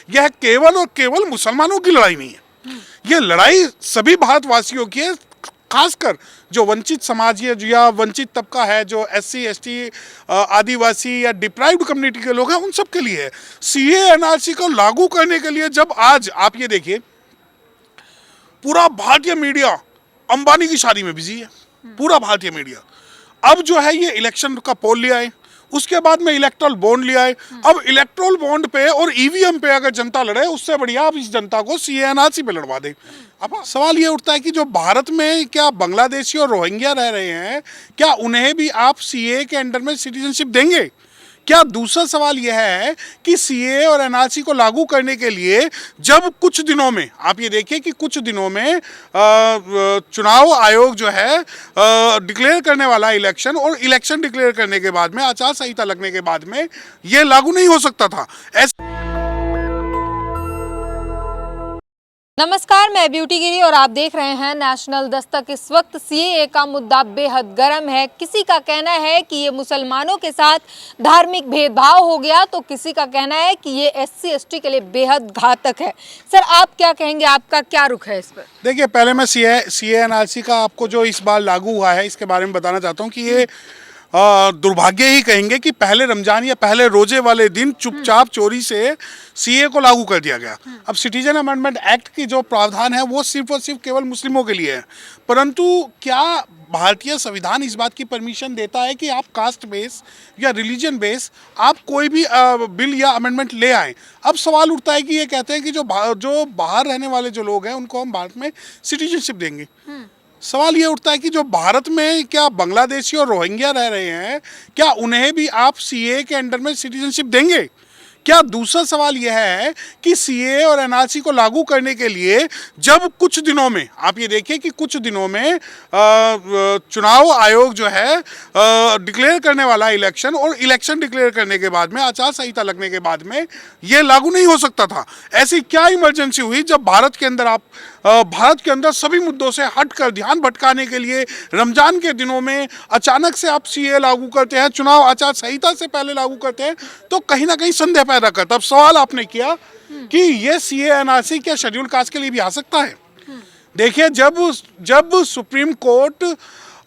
यह केवल और केवल मुसलमानों की लड़ाई नहीं है, यह लड़ाई सभी भारतवासियों की है, खासकर जो वंचित समाज है या वंचित तबका है, जो SC ST आदिवासी या डिप्राइव्ड कम्युनिटी के लोग हैं, उन सब के लिए है। CA NRC को लागू करने के लिए जब आज आप ये देखिए पूरा भारतीय मीडिया अंबानी की शादी में बिजी है, पूरा भारतीय मीडिया। अब जो है ये इलेक्शन का पोल लिया है, उसके बाद में इलेक्ट्रल बॉन्ड लिया है। अब इलेक्ट्रल बॉन्ड पे और EVM पे अगर जनता लड़े, उससे बढ़िया आप इस जनता को CA NRC पे लड़वा दें। अब सवाल ये उठता है कि जो भारत में क्या बांग्लादेशी और रोहिंग्या रह रहे हैं, क्या उन्हें भी आप CA के अंडर में सिटीजनशिप देंगे? क्या दूसरा सवाल यह है कि CA और NRC को लागू करने के लिए जब कुछ दिनों में आप ये देखिए कि कुछ दिनों में चुनाव आयोग जो है डिक्लेयर करने वाला इलेक्शन, और इलेक्शन डिक्लेयर करने के बाद में आचार संहिता लगने के बाद में ये लागू नहीं हो सकता था। नमस्कार, मैं ब्यूटी गिरी और आप देख रहे हैं नेशनल दस्तक। इस वक्त CAA का मुद्दा बेहद गर्म है। किसी का कहना है कि ये मुसलमानों के साथ धार्मिक भेदभाव हो गया, तो किसी का कहना है कि ये SC ST के लिए बेहद घातक है। सर, आप क्या कहेंगे, आपका क्या रुख है इस पर? देखिए, पहले मैं CA NRC का आपको जो इस बार लागू हुआ है इसके बारे में बताना चाहता हूँ कि ये दुर्भाग्य ही कहेंगे कि पहले रमजान या पहले रोजे वाले दिन चुपचाप चोरी से CA को लागू कर दिया गया। अब सिटीजन अमेंडमेंट एक्ट की जो प्रावधान है वो सिर्फ और सिर्फ केवल मुस्लिमों के लिए है, परंतु क्या भारतीय संविधान इस बात की परमिशन देता है कि आप कास्ट बेस या रिलीजन बेस आप कोई भी बिल या अमेंडमेंट ले आएँ? अब सवाल उठता है कि ये कहते हैं कि जो बाहर रहने वाले जो लोग हैं उनको हम भारत में सिटीजनशिप देंगे। सवाल ये उठता है कि जो भारत में क्या बांग्लादेशी और रोहिंग्या रह रहे हैं, क्या उन्हें भी आप CA के अंडर में सिटीजनशिप देंगे? क्या दूसरा सवाल यह है कि CA और NRC को लागू करने के लिए जब कुछ दिनों में आप ये देखिए कि कुछ दिनों में चुनाव आयोग जो है डिक्लेयर करने वाला इलेक्शन, और इलेक्शन डिक्लेयर करने के बाद में आचार संहिता लगने के बाद में ये लागू नहीं हो सकता था। ऐसी क्या इमरजेंसी हुई जब भारत के अंदर सभी मुद्दों से हटकर ध्यान भटकाने के लिए रमजान के दिनों में अचानक से आप CA लागू करते हैं, चुनाव आचार संहिता से पहले लागू करते हैं, तो कहीं ना कहीं संदेह पैदा करता है। अब सवाल आपने किया कि ये CA NRC क्या शेड्यूल कास्ट के लिए भी आ सकता है? देखिए, जब सुप्रीम कोर्ट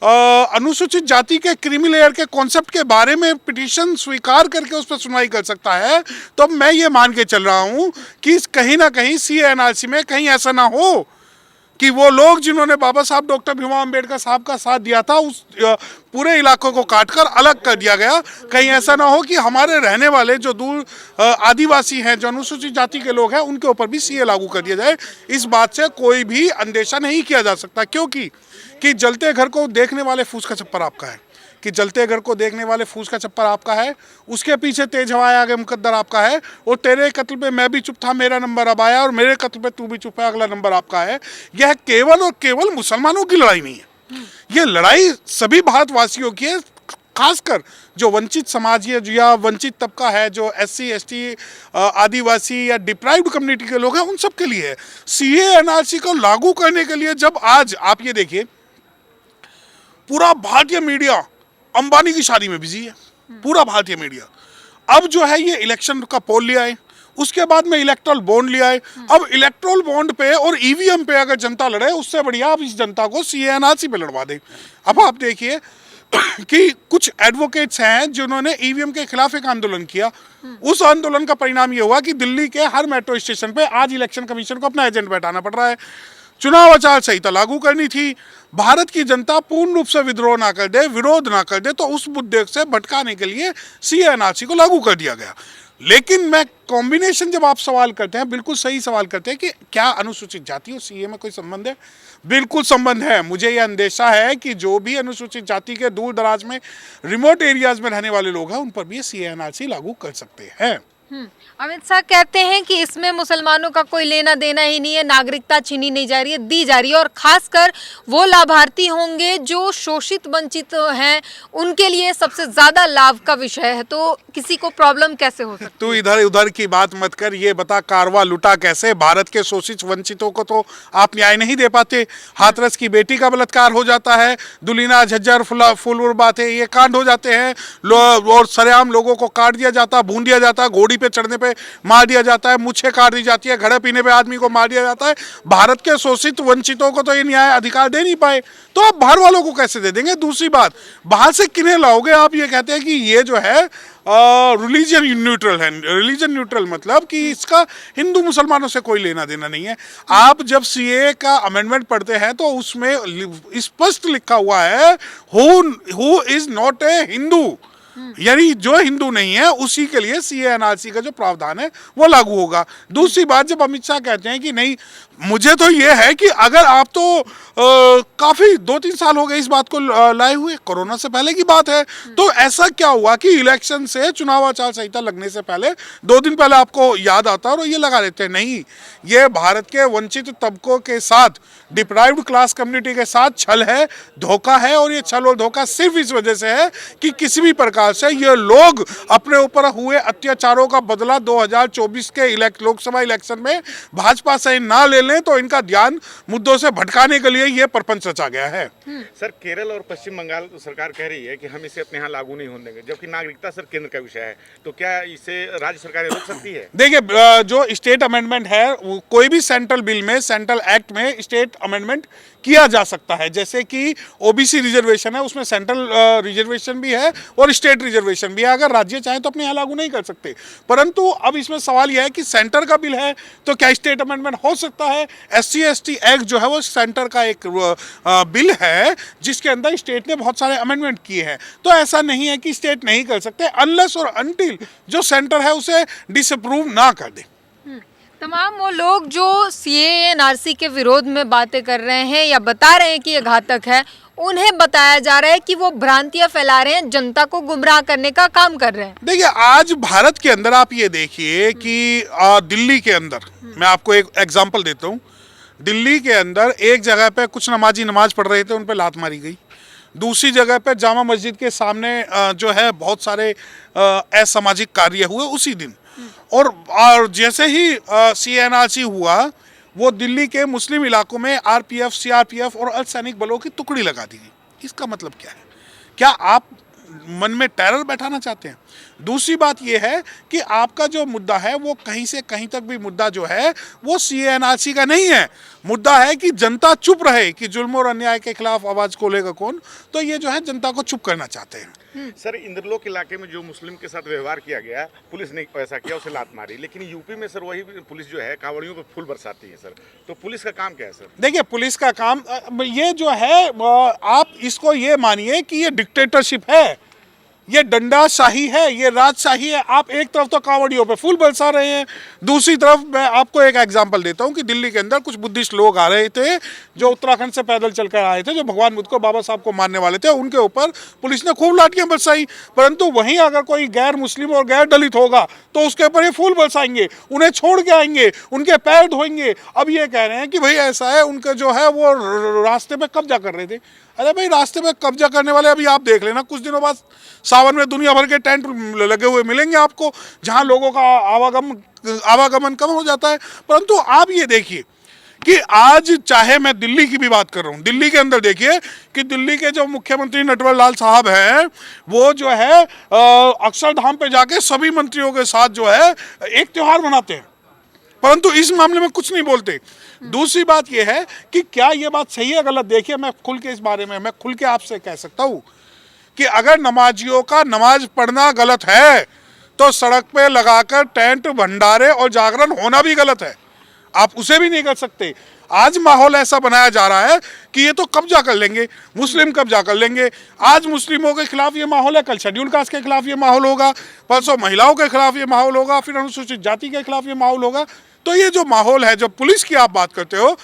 अनुसूचित जाति के क्रीमी लेयर के कॉन्सेप्ट के बारे में पिटीशन स्वीकार करके उस पर सुनवाई कर सकता है, तो मैं ये मान के चल रहा हूं कि कहीं ना कहीं CA NRC में कहीं ऐसा ना हो कि वो लोग जिन्होंने बाबा साहब डॉक्टर भीमराव अंबेडकर साहब का साथ दिया था, उस पूरे इलाकों को काटकर अलग कर दिया गया। कहीं ऐसा ना हो कि हमारे रहने वाले जो दूर आदिवासी हैं, जो अनुसूचित जाति के लोग हैं, उनके ऊपर भी CA लागू कर दिया जाए। इस बात से कोई भी अंदेशा नहीं किया जा सकता, क्योंकि जलते घर को देखने वाले फूस का छप्पर आपका है, कि जलते घर को देखने वाले फूस का छप्पर आपका है, उसके पीछे तेज हवाएं आगे मुकद्दर आपका है, और तेरे कत्ल पे मैं भी चुप था, मेरा नंबर अब आया, और मेरे कत्ल पे तू भी चुप है, अगला नंबर आपका है। यह केवल और केवल मुसलमानों की लड़ाई नहीं है, यह लड़ाई सभी भारतवासियों की है, खासकर जो वंचित समाज है या वंचित तबका है, जो SC ST आदिवासी या डिप्राइव्ड कम्युनिटी के लोग हैं, उन सब के लिए है। CA NRC को लागू करने के लिए जब आज आप ये देखिए पूरा भारतीय मीडिया अंबानी की शादी में बिजी है, पूरा भारतीय मीडिया। अब जो है ये इलेक्शन का पोल लिया है, उसके बाद में इलेक्ट्रल बॉन्ड लिया है। अब इलेक्ट्रल बॉन्ड पे और EVM पे अगर जनता लड़े, उससे बढ़िया आप इस जनता को CA NRC पे लड़वा दें। अब आप देखिए कि कुछ एडवोकेट्स हैं जिन्होंने EVM के खिलाफ एक आंदोलन किया। उस आंदोलन का परिणाम ये हुआ कि दिल्ली के हर मेट्रो स्टेशन पे आज इलेक्शन कमीशन को अपना एजेंट बैठाना पड़ रहा है। चुनाव आचार संहिता लागू करनी थी, भारत की जनता पूर्ण रूप से विद्रोह ना कर दे, विरोध ना कर दे, तो उस मुद्दे से भटकाने के लिए CA NRC को लागू कर दिया गया। लेकिन मैं कॉम्बिनेशन जब आप सवाल करते हैं, बिल्कुल सही सवाल करते हैं कि क्या अनुसूचित जाति और CA में कोई संबंध है? बिल्कुल संबंध है। मुझे यह अंदेशा है कि जो भी अनुसूचित जाति के दूर दराज में रिमोट एरियाज में रहने वाले लोग हैं, उन पर भी CA NRC लागू कर सकते हैं। अमित शाह कहते हैं कि इसमें मुसलमानों का कोई लेना देना ही नहीं है, नागरिकता छीनी नहीं जा रही है, दी जा रही है, और खासकर वो लाभार्थी होंगे जो शोषित वंचित हैं, उनके लिए सबसे ज्यादा लाभ का विषय है। तो किसी को प्रॉब्लम कैसे हो सकती है? तू इधर उधर की बात मत कर, ये बता कारवा लुटा कैसे? भारत के शोषित वंचितों को तो आप न्याय नहीं दे पाते। हाथरस की बेटी का बलात्कार हो जाता है, दुलीना झज्जर फुलपुर बातें, ये कांड हो जाते हैं, और सरेआम लोगों को काट दिया जाता, भून दिया जाता, घोड़ी पे चढ़ने पे मार दिया जाता है, मुच्छें काट दी जाती है, घड़े पीने पे आदमी को मार दिया जाता है। भारत के शोषित वंचितों को तो ये न्याय अधिकार दे नहीं पाए, तो आप बाहर वालों को कैसे दे देंगे? दूसरी बात, बाहर से किन्हें लाओगे? आप ये कहते हैं कि ये जो है रिलीजन न्यूट्रल है। रिलीजन न्यूट्रल मतलब कि इसका हिंदू मुसलमानों से कोई लेना देना नहीं है। आप जब सीए का अमेंडमेंट पढ़ते हैं तो उसमें स्पष्ट लिखा हुआ है who is not a Hindu, यानी जो हिंदू नहीं है उसी के लिए सीए एनआरसी का जो प्रावधान है वो लागू होगा। दूसरी बात, जब अमित शाह कहते हैं कि नहीं, मुझे तो ये है कि अगर आप तो काफी 2-3 साल हो गए इस बात को लाए हुए, कोरोना से पहले की बात है, तो ऐसा क्या हुआ कि इलेक्शन से चुनाव आचार संहिता लगने से पहले 2 दिन पहले आपको याद आता है और ये लगा देते हैं? नहीं, ये भारत के वंचित तबकों के साथ, डिप्राइव्ड क्लास कम्युनिटी के साथ छल है, धोखा है। और ये छल और धोखा सिर्फ इस वजह से है कि किसी भी प्रकार से ये लोग अपने ऊपर हुए अत्याचारों का बदला 2024 के लोकसभा इलेक्शन में भाजपा से ना ले लें, तो इनका ध्यान मुद्दों से भटकाने के लिए ये प्रपंच रचा गया है। सर, केरल और पश्चिम बंगाल सरकार कह रही है कि हम इसे अपने यहाँ लागू नहीं होने देंगे, जबकि नागरिकता सर केंद्र का विषय है, तो क्या इसे राज्य सरकारें रोक सकती है? देखिए, जो स्टेट अमेंडमेंट है, कोई भी सेंट्रल बिल में, सेंट्रल एक्ट में स्टेट अमेंडमेंट किया जा सकता है। जैसे कि ओबीसी रिजर्वेशन है, उसमें सेंट्रल रिजर्वेशन भी है और स्टेट रिजर्वेशन भी है। अगर राज्य चाहे तो अपने यहाँ लागू नहीं कर सकते, परंतु अब इसमें सवाल यह है कि सेंटर का बिल है तो क्या स्टेट अमेंडमेंट हो सकता है? SC/ST एक्ट जो है वो सेंटर का एक बिल है जिसके अंदर स्टेट ने बहुत सारे अमेंडमेंट किए हैं, तो ऐसा नहीं है कि स्टेट नहीं कर सकते अनलेस और अनटिल जो सेंटर है उसे डिसअप्रूव ना कर दे। तमाम वो लोग जो सीएए एनआरसी के विरोध में बातें कर रहे हैं या बता रहे हैं कि ये घातक है, उन्हें बताया जा रहा है कि वो भ्रांतियां फैला रहे हैं, जनता को गुमराह करने का काम कर रहे हैं। देखिए, आज भारत के अंदर आप ये देखिए कि दिल्ली के अंदर, मैं आपको एक एग्जांपल देता हूँ। दिल्ली के अंदर एक जगह पे कुछ नमाजी नमाज पढ़ रहे थे, उन पे लात मारी गई। दूसरी जगह पे जामा मस्जिद के सामने जो है बहुत सारे असामाजिक कार्य हुए उसी दिन। और जैसे ही CNRC हुआ, वो दिल्ली के मुस्लिम इलाकों में RPF, CRPF और अर्धसैनिक बलों की टुकड़ी लगा दी गई। इसका मतलब क्या है? क्या आप मन में टेरर बैठाना चाहते हैं? दूसरी बात यह है कि आपका जो मुद्दा है वो कहीं से कहीं तक भी मुद्दा जो है वो CNRC का नहीं है। मुद्दा है कि जनता चुप रहे, कि जुल्म और अन्याय के खिलाफ आवाज खोलेगा कौन, तो ये जो है जनता को चुप करना चाहते हैं। सर, इंद्रलोक इलाके में जो मुस्लिम के साथ व्यवहार किया गया, पुलिस ने ऐसा किया, उसे लात मारी, लेकिन यूपी में सर वही पुलिस जो है कांवड़ियों पर फूल बरसाती है सर, तो पुलिस का काम क्या है सर? देखिए, पुलिस का काम ये जो है, आप इसको ये मानिए कि ये डिक्टेटरशिप है, ये डंडाशाही है, ये राजशाही है। आप एक तरफ तो कांवड़ियों पे फूल बरसा रहे हैं, दूसरी तरफ मैं आपको एक एग्जांपल देता हूं कि दिल्ली के अंदर कुछ बुद्धिस्ट लोग आ रहे थे जो उत्तराखंड से पैदल चलकर आए थे, जो भगवान बुद्ध को, बाबा साहब को मानने वाले थे। उनके ऊपर पुलिस ने खूब लाठियां बरसाई, परंतु वहीं अगर कोई गैर मुस्लिम और गैर दलित होगा तो उसके ऊपर ये फूल बरसाएंगे, उन्हें छोड़ के आएंगे, उनके पैर धोएंगे। अब ये कह रहे हैं कि भाई ऐसा है, उनके जो है वो रास्ते पे कब्जा कर रहे थे। अरे भाई, रास्ते में कब्जा करने वाले अभी आप देख लेना, कुछ दिनों बाद सावन में दुनिया भर के टेंट लगे हुए मिलेंगे आपको, जहां लोगों का आवागमन कम हो जाता है। परंतु आप ये देखिए कि आज, चाहे मैं दिल्ली की भी बात कर रहा हूं, दिल्ली के अंदर देखिए कि दिल्ली के जो मुख्यमंत्री नटवर लाल साहब हैं, वो जो है अक्षरधाम पे जाके सभी मंत्रियों के साथ जो है एक त्योहार मनाते हैं, परंतु इस मामले में कुछ नहीं बोलते। दूसरी बात यह है कि क्या यह बात सही है गलत? देखिए, मैं खुल के इस बारे में, मैं खुल के आपसे कह सकता हूं कि अगर नमाजियों का नमाज पढ़ना गलत है तो सड़क पे लगाकर टेंट, भंडारे और जागरण होना भी गलत है, आप उसे भी नहीं कर सकते। आज माहौल ऐसा बनाया जा रहा है कि ये तो कब्जा कर लेंगे, मुस्लिम कब्जा कर लेंगे। आज मुस्लिमों के खिलाफ ये माहौल है, कल शेड्यूल कास्ट के खिलाफ ये माहौल होगा, परसों महिलाओं के खिलाफ ये माहौल होगा, फिर अनुसूचित जाति के खिलाफ ये माहौल होगा। तो ये जो माहौल है, जब पुलिस की आप बात करते हो,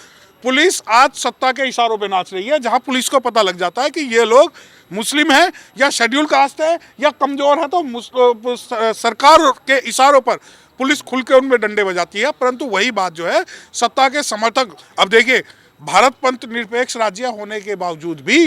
पुलिस आज सत्ता के इशारों पे नाच रही है, जहां पुलिस को पता लग जाता है कि ये लोग मुस्लिम है या शेड्यूल कास्ट है या कमजोर है, तो सरकार के इशारों पर पुलिस खुल के उनमें डंडे बजाती है। परंतु वही बात जो है, सत्ता के समर्थक, अब देखिए, भारत पंथ निरपेक्ष राज्य होने के बावजूद भी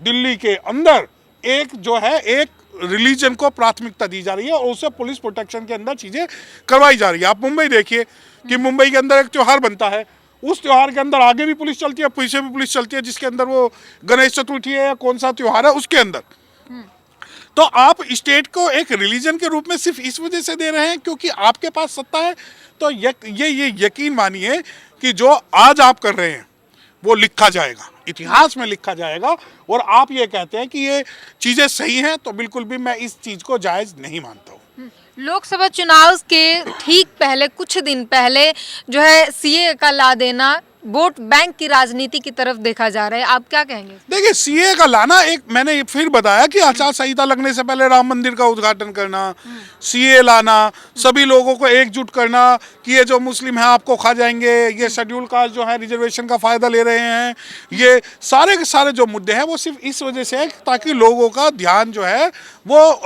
दिल्ली के अंदर एक जो है, एक रिलीजन को प्राथमिकता दी जा रही है और उसे पुलिस प्रोटेक्शन के अंदर चीजें करवाई जा रही है। आप मुंबई देखिए कि मुंबई के अंदर एक त्योहार बनता है, उस त्योहार के अंदर आगे भी पुलिस चलती है, पीछे भी पुलिस चलती है, जिसके अंदर वो गणेश चतुर्थी है या कौन सा त्योहार है उसके अंदर। तो आप स्टेट को एक रिलीजन के रूप में सिर्फ इस वजह से दे रहे हैं क्योंकि आपके पास सत्ता है। तो ये यकीन मानिए कि जो आज आप कर रहे हैं वो लिखा जाएगा, इतिहास में लिखा जाएगा। और आप ये कहते हैं कि ये चीज़ें सही हैं, तो बिल्कुल भी मैं इस चीज़ को जायज़ नहीं मानता हूँ। लोकसभा चुनाव के ठीक पहले, कुछ दिन पहले जो है सीए का ला देना वोट बैंक की राजनीति की तरफ देखा जा रहा है, आप क्या कहेंगे? देखिए, सीए का लाना, एक मैंने फिर बताया कि आचार संहिता लगने से पहले राम मंदिर का उद्घाटन करना, सीए लाना, सभी लोगों को एकजुट करना कि ये जो मुस्लिम हैं आपको खा जाएंगे, ये शेड्यूल कास्ट जो है रिजर्वेशन का फायदा ले रहे हैं, ये सारे के सारे जो मुद्दे हैं वो सिर्फ इस वजह से है ताकि लोगों का ध्यान जो है वो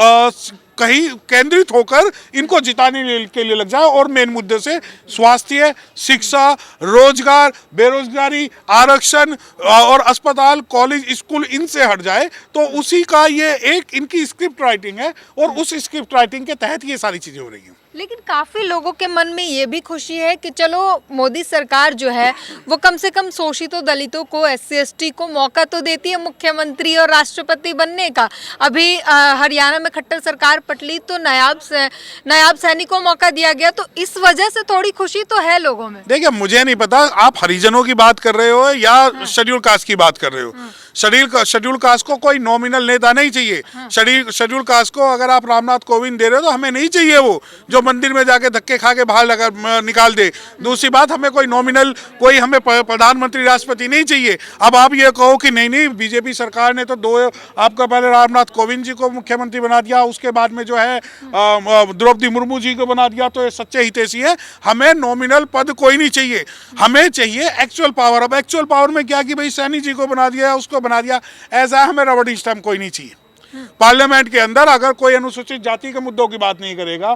कहीं केंद्रित होकर इनको जिताने के लिए लग जाए और मेन मुद्दे से स्वास्थ्य, शिक्षा, रोजगार, बेरोजगारी, आरक्षण और अस्पताल, कॉलेज, स्कूल इनसे हट जाए। तो उसी का ये एक इनकी स्क्रिप्ट राइटिंग है और उस स्क्रिप्ट राइटिंग के तहत ये सारी चीजें हो रही हैं। लेकिन काफ़ी लोगों के मन में ये भी खुशी है कि चलो मोदी सरकार जो है वो कम से कम शोषितों दलितों को, SC ST को मौका तो देती है मुख्यमंत्री और राष्ट्रपति बनने का। अभी हरियाणा में खट्टर सरकार पटली तो नायाब सैनी को मौका दिया गया, तो इस वजह से थोड़ी खुशी तो है लोगों में। देखिए, मुझे नहीं पता आप हरिजनों की बात कर रहे हो या शेड्यूल कास्ट की बात कर रहे हो। शेड्यूल कास्ट को कोई नॉमिनल नेता नहीं चाहिए। शेड्यूल कास्ट को अगर आप रामनाथ कोविंद दे रहे हो तो हमें नहीं चाहिए वो जो मंदिर में जाके धक्के खा के बाहर लगा निकाल दे। दूसरी बात, हमें कोई नॉमिनल, कोई हमें प्रधानमंत्री, राष्ट्रपति नहीं चाहिए। अब आप ये कहो कि नहीं बीजेपी सरकार ने तो आपका पहले रामनाथ कोविंद जी को मुख्यमंत्री बना दिया, उसके बाद में जो है द्रौपदी मुर्मू जी को बना दिया, तो ये सच्चे हितैषी है। हमें नॉमिनल पद कोई नहीं चाहिए, हमें चाहिए एक्चुअल पावर। अब एक्चुअल पावर में क्या कि भाई सैनी जी को बना दिया, उसको बना दिया, ऐसा हमें रबड़ स्टैम्प कोई नहीं चाहिए। पार्लियामेंट के अंदर अगर कोई अनुसूचित जाति के मुद्दों की बात नहीं करेगा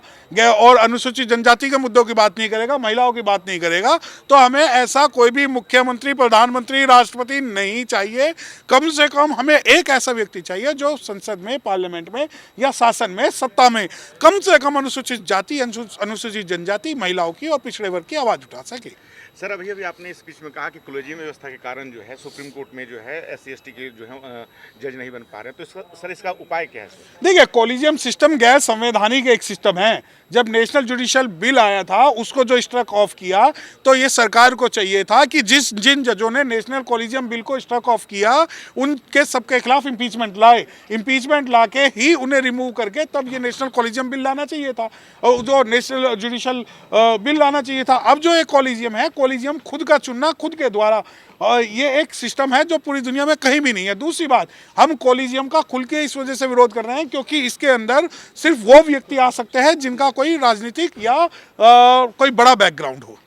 और अनुसूचित जनजाति के मुद्दों की बात नहीं करेगा, महिलाओं की बात नहीं करेगा, तो हमें ऐसा कोई भी मुख्यमंत्री, प्रधानमंत्री, राष्ट्रपति नहीं चाहिए। कम से कम हमें एक ऐसा व्यक्ति चाहिए जो संसद में, पार्लियामेंट में या शासन में, सत्ता में कम से कम अनुसूचित जाति, अनुसूचित जनजाति, महिलाओं की और पिछड़े वर्ग की आवाज उठा सके। सर, अभी आपने स्पीच में कहा कि कॉलेजियम व्यवस्था के कारण जो है सुप्रीम कोर्ट में जो है SC ST के जो है जज नहीं बन पा रहे, तो इसका उपाय क्या है? देखिए, कॉलेजियम सिस्टम गैर संवैधानिक एक सिस्टम है। जब नेशनल जुडिशियल बिल आया था उसको जो स्ट्रक ऑफ किया, तो ये सरकार को चाहिए था कि जिन जजों ने नेशनल कॉलेजियम बिल को स्ट्रक ऑफ किया उनके सबके खिलाफ इम्पीचमेंट लाए। इम्पीचमेंट ला के ही उन्हें रिमूव करके तब ये नेशनल कॉलेजियम बिल लाना चाहिए था और जो नेशनल जुडिशियल बिल लाना चाहिए था। अब जो एक कॉलेजियम है, कॉलेजियम खुद का चुनना, खुद के द्वारा, ये एक सिस्टम है जो पूरी दुनिया में कहीं भी नहीं है। दूसरी बात, हम कॉलेजियम का खुल के इस वजह से विरोध कर रहे हैं क्योंकि इसके अंदर सिर्फ वो व्यक्ति आ सकते हैं जिनका कोई राजनीतिक या कोई बड़ा बैकग्राउंड हो।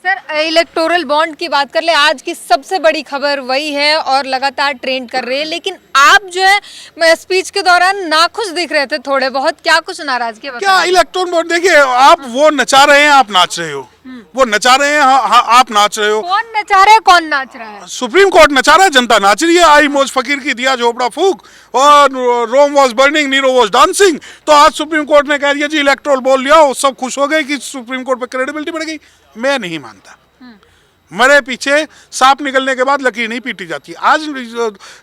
सर, इलेक्टोरल बॉन्ड की बात कर ले, आज की सबसे बड़ी खबर वही है और लगातार ट्रेंड कर रही है। लेकिन आप जो है स्पीच के दौरान नाखुश दिख रहे थे थोड़े बहुत, क्या कुछ नाराजगी? क्या इलेक्टोरल बॉन्ड? देखिए, आप वो नचा रहे हैं, आप नाच रहे हो। वो नचा रहे हैं, आप नाच रहे हो। कौन नचा रहा है, कौन नाच रहा है? सुप्रीम कोर्ट नचा रहा है, जनता नाच रही है। आई मौज फकीर की दिया झोपड़ा फूक और Rome was burning, Nero was dancing. तो आज सुप्रीम कोर्ट ने कह दिया जी इलेक्टोरल बॉन्ड लिया, सब खुश हो गए कि सुप्रीम कोर्ट पे क्रेडिबिलिटी बढ़ गई। मैं नहीं मानता। मरे पीछे सांप निकलने के बाद लकीर नहीं पीटी जाती। आज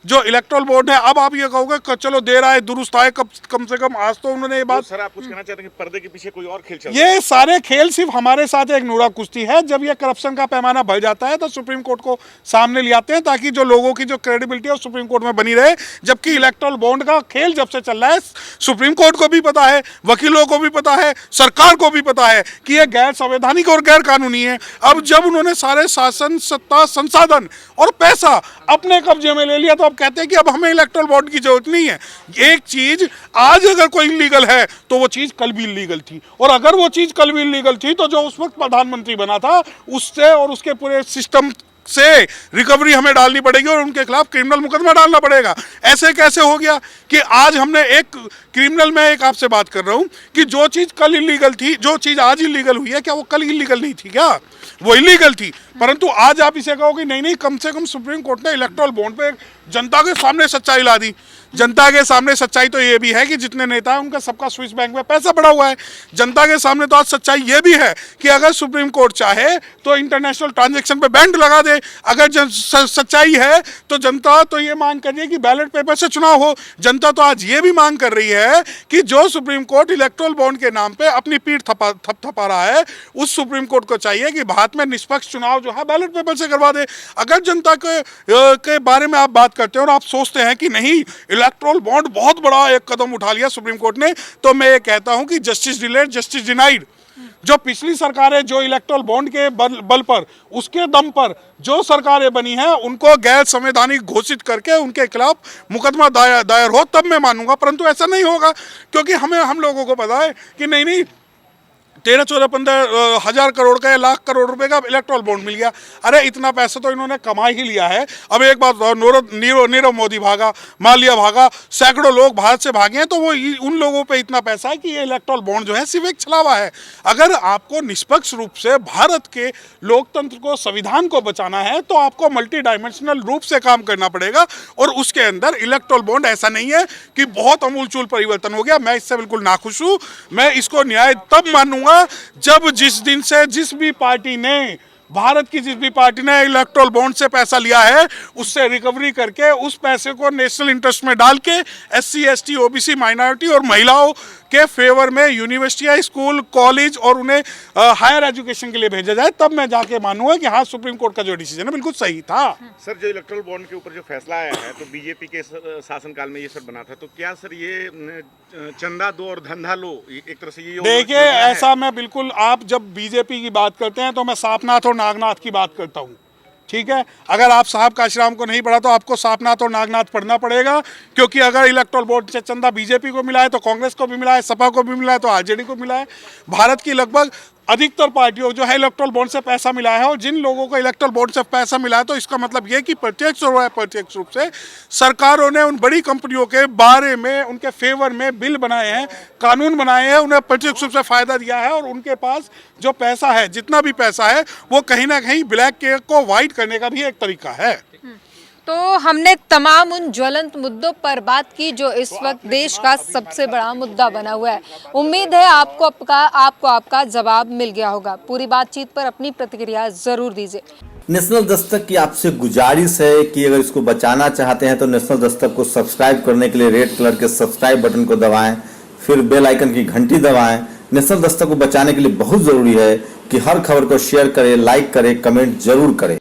जो इलेक्टोरल बोर्ड है, अब आप ये कहोगे कि चलो दे रहा है, दुरुस्त आए, कम से कम आज तो उन्होंने ये बात। सर, आप कुछ कहना चाहते हैं कि पर्दे के पीछे कोई और खेल चल रहा है? ये सारे खेल सिर्फ हमारे साथ एक नूरा कुश्ती है। जब ये करप्शन का पैमाना बढ़ जाता है तो सुप्रीम कोर्ट को सामने ले आते हैं ताकि जो लोगों की जो क्रेडिबिलिटी है सुप्रीम कोर्ट में बनी रहे। जबकि इलेक्टोरल बॉन्ड का खेल जब से चल रहा है, सुप्रीम कोर्ट को भी पता है, वकीलों को भी पता है, सरकार को भी पता है कि यह गैर संवैधानिक और गैर कानूनी है। अब जब उन्होंने सारे शासन, सत्ता, संसाधन और पैसा अपने कब्जे में ले लिया, तो अब कहते हैं कि अब हमें इलेक्टोरल बॉन्ड की जरूरत नहीं है। एक चीज आज अगर कोई इलीगल है तो वो चीज कल भी इलीगल थी, और अगर वो चीज कल भी इलीगल थी तो जो उस वक्त प्रधानमंत्री बना था उससे और उसके पूरे सिस्टम से रिकवरी हमें डालनी पड़ेगी और उनके खिलाफ क्रिमिनल मुकदमा डालना पड़ेगा। ऐसे कैसे हो गया कि आज हमने एक क्रिमिनल मैं एक आपसे बात कर रहा हूं कि जो चीज कल इलीगल थी, जो चीज आज इलीगल हुई है, क्या वो कल इलीगल नहीं थी? क्या वो इलीगल थी? परंतु आज आप इसे कहो कि नहीं नहीं, कम से कम सुप्रीम कोर्ट ने इलेक्टोरल बॉन्ड पे जनता के सामने सच्चाई ला दी। जनता के सामने सच्चाई तो ये भी है कि जितने नेता हैं उनका सबका स्विस बैंक में पैसा पड़ा हुआ है। जनता के सामने तो आज सच्चाई ये भी है कि अगर सुप्रीम कोर्ट चाहे तो इंटरनेशनल ट्रांजैक्शन पे बैंड लगा दे। अगर सच्चाई है तो जनता तो ये मांग कर रही है कि बैलेट पेपर से चुनाव हो। जनता तो आज ये भी मांग कर रही है कि जो सुप्रीम कोर्ट इलेक्टोरल बॉन्ड के नाम पे अपनी पीठ थपथपा रहा है, उस सुप्रीम कोर्ट को चाहिए कि भारत में निष्पक्ष चुनाव जो है बैलेट पेपर से करवा दे। अगर जनता के बारे में आप बात करते हैं और आप सोचते हैं कि नहीं इलेक्टोरल बॉन्ड बहुत बड़ा एक कदम उठा लिया सुप्रीम कोर्ट ने, तो मैं ये कहता हूं कि जस्टिस डिलेड जस्टिस डिनाइड। जो पिछली सरकारें जो इलेक्टोरल बॉन्ड के बल पर, उसके दम पर जो सरकारें बनी हैं, उनको गैर संवैधानिक घोषित करके उनके खिलाफ मुकदमा दायर हो, तब मैं मानूंगा। परंतु ऐसा नहीं होगा, क्योंकि हम लोगों को पता है कि नहीं 13, 14, 15 हजार करोड़ का या लाख करोड़ रुपए का इलेक्टोरल बॉन्ड मिल गया। अरे इतना पैसा तो इन्होंने कमा ही लिया है। अब एक बात, नीरव मोदी भागा, माल्या भागा, सैकड़ों लोग भारत से भागे हैं, तो वो उन लोगों पे इतना पैसा है कि ये इलेक्टोरल बॉन्ड जो है सिर्फ एक छलावा है। अगर आपको निष्पक्ष रूप से भारत के लोकतंत्र को, संविधान को बचाना है, तो आपको मल्टी डायमेंशनल रूप से काम करना पड़ेगा। और उसके अंदर इलेक्टोरल बॉन्ड ऐसा नहीं है कि बहुत अमूलचूल परिवर्तन हो गया। मैं इससे बिल्कुल नाखुश हूँ। मैं इसको न्याय तब मानूंगा जब जिस दिन से जिस भी पार्टी ने, भारत की जिस भी पार्टी ने इलेक्टोरल बॉन्ड से पैसा लिया है, उससे रिकवरी करके उस पैसे को नेशनल इंटरेस्ट में डाल के SC, ST, OBC, माइनॉरिटी और महिलाओं के फेवर में यूनिवर्सिटियां, स्कूल, कॉलेज और उन्हें हायर एजुकेशन के लिए भेजा जाए, तब मैं जाके मानूंगा कि हाँ सुप्रीम कोर्ट का जो डिसीजन है बिल्कुल सही था। सर, जो इलेक्टोरल बॉन्ड के ऊपर जो फैसला आया है, तो बीजेपी के शासनकाल में ये सर बना था, तो क्या सर ये चंदा दो और धंधा लो, एक तरह से ये देखिए ऐसा मैं बिल्कुल, आप जब बीजेपी की बात करते हैं तो मैं सापनाथ और नागनाथ की बात करता हूँ, ठीक है। अगर आप साहब काशीराम को नहीं पढ़ा तो आपको सापनाथ और नागनाथ पढ़ना पड़ेगा, क्योंकि अगर इलेक्टोरल बोर्ड से चंदा बीजेपी को मिला है तो कांग्रेस को भी मिला है, सपा को भी मिला है तो आरजेडी को मिला है। भारत की लगभग अधिकतर पार्टियों जो है इलेक्टोरल बॉन्ड से पैसा मिला है, और जिन लोगों को इलेक्टोरल बॉन्ड से पैसा मिला है, तो इसका मतलब ये कि प्रत्यक्ष और अप्रत्यक्ष रूप से सरकारों ने उन बड़ी कंपनियों के बारे में, उनके फेवर में बिल बनाए हैं, कानून बनाए हैं, उन्हें प्रत्यक्ष रूप से फायदा दिया है। और उनके पास जो पैसा है, जितना भी पैसा है, वो कहीं ना कहीं ब्लैक को वाइट करने का भी एक तरीका है। तो हमने तमाम उन ज्वलंत मुद्दों पर बात की जो इस वक्त देश का सबसे बड़ा मुद्दा बना हुआ है। उम्मीद है आपको आपका जवाब मिल गया होगा। पूरी बातचीत पर अपनी प्रतिक्रिया जरूर दीजिए। नेशनल दस्तक की आपसे गुजारिश है कि अगर इसको बचाना चाहते हैं तो नेशनल दस्तक को सब्सक्राइब करने के लिए रेड कलर के सब्सक्राइब बटन को दबाएं, फिर बेल आइकन की घंटी दबाएं। नेशनल दस्तक को बचाने के लिए बहुत जरूरी है कि हर खबर को शेयर करें, लाइक करें, कमेंट जरूर करें।